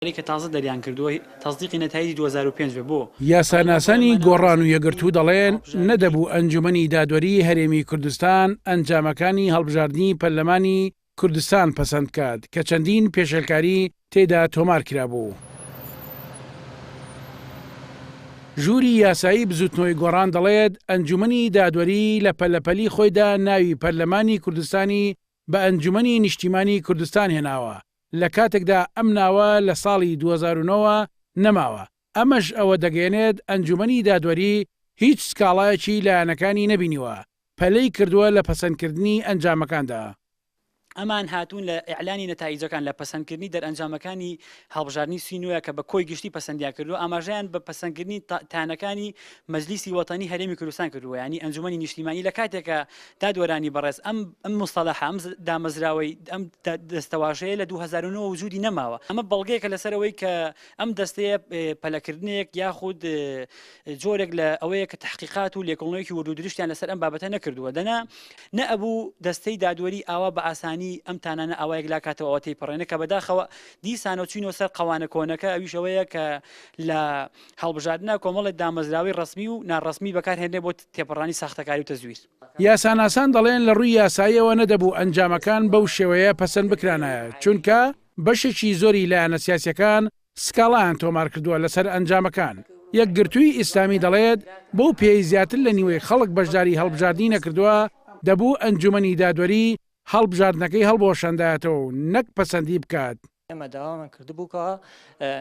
کە تازە دەریان کردووە تەصدیقی نەتایجی 2005 بۆ یاساناسانی گۆڕان و یەگرتوو دەڵێن نەدەبوو ئەنجومەنی دادوەری هەرێمی کوردستان ئەنجامەکانی هەڵبژاردننی پەرلەمانی کوردستان پەسەند کات کە چەندین پێشەلکاری تێدا تۆمار کرابوو. ژووری یاسایی بزوتنەوەی گۆڕان دەڵێت ئەنجومەنی دادوەری لە پەلەپەلی خۆیدا ناوی پەرلەمانی کوردستانی بە ئەنجومەنی نیشتیمانی کوردستان هێناوە لە کاتێکدا ئەم ناوە لە ساڵی 2009 نەماوە. ئەمەش ئەوە دەگەێنێت ئەنجومەنی دادوەری هیچ سکاڵایەکی لایەنەکانی نەبینیوە پەلەی کردووە لە پەسەندکردنی ئەنجامەکاندا. ئەمان هاتوون لە ئیعلانی نەتایجەکان لە پەسەندکردنی دەرئەنجامەکانی هەڵبژاردننی سینوە کە بە کۆی گشتی پەسەندیا کردو ئاماژیان بە پەسەندکردنی تانەکانی مەجلیسی وەتانی هەرێمی کوردستان کردووە، ینی ئەنجومەنی نیشتیمانی لە کاتێکە دادوەرانی بەڕێز ئەم مستەلاح ئەم دامەزراوەی ئەم دەستەواژەیە لە 2009 وجودی نەماوە. ئەمە بەڵگەیەکە لەسەرەوەی کە ئەم دەستەیە پەلەکردنێک یاخود جۆرێک لە ئەوەیە کە تحقیقات و لێکۆڵینەوەیەکی وردودرشتیان لەسەر ئەم بابەتە نەکردووە. دەنا نەئەبوو دەستەی دادوەری ئاوا بە ئاسانی ئەم تانانە ئاوایەک لا کاتەوە ئەوەی پەڕێنە کە بەداخەوە دیسانەوە چینەوە سەر قەوانە کۆنەکە ئەویشەوەیە کە لە هەڵبژاردنە کۆمەڵی دامەزراوی ڕسمی و ناڕسمی بەکارهێنێ بۆ تێپەڕانی ساختەکاری و تەزویر. یاساناسان دەڵێن لە ڕووی یاساییەوە نەدەبوو ئەنجامەکان بەو شێوەیە پەسەند بکرانایە چونکە بەشێکی زۆری لایەنە سیاسیەکان سکاڵایان تۆمار کردووە لەسەر ئەنجامەکان. یەکگرتووی ئیسلامی دەڵێت بۆ پێی زیاتر لە نیوەی خەڵک بەشداری هەڵبژاردنی نەکردووە دەبوو ئەنجومەنی دادوەری هەڵبژاردنەکەی هەڵبۆشەندایەتەوە و نەک پەسەندی بکات. ئەمە داوامان کردبووکە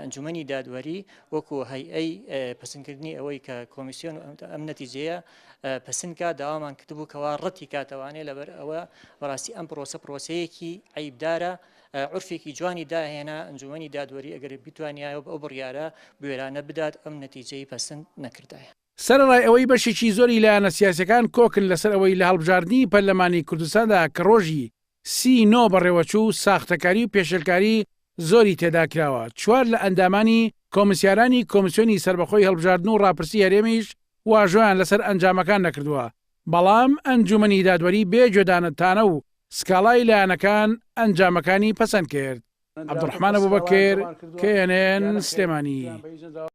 ئەنجومەنی دادوەری وەکو هەیئەی پەسەندکردنی ئەوەی کە کۆمیسیۆن ئەم نەتیجەیە پەسەندکە داوامان کردبووکەوە ڕەتی کاتەوانێ لەبەر ئەوە بەڕاستی ئەم پرۆسەیەکی عیبدارە عرفێکی جوانی داهێنا ئەنجومەنی دادوەری ئەگەر بتوانایە ئەو بڕیارە بوێرانە بدات ئەم نەتیجەی پەسەند نەکردایە. سەرڕای ئەوەی بەشێکی زۆری لایەنە سیاسەکان کۆکن لەسەر ئەوەی لە هەڵبژاردننی پەرلەمانی کوردستاندا کە ڕۆژی 39 بەڕێوەچوو ساختەکاری و پێشەلکاری زۆری تێدا کراوە. چوار لە ئەندامانی کۆمسیارانی کۆمیسیۆنی سربەخۆی هەڵبژاردن و ڕاپرسی هەرێمیش واژۆیان لەسەر ئەنجامەکان نەکردووە. بەڵام ئەنجومەنی دادوەری بێجێدانەتانە و سکاڵای لایەنەکان ئەنجامەکانی پەسەند کرد. عەبدوڕەحمان ئەبوبەکر KNN سلێمانی.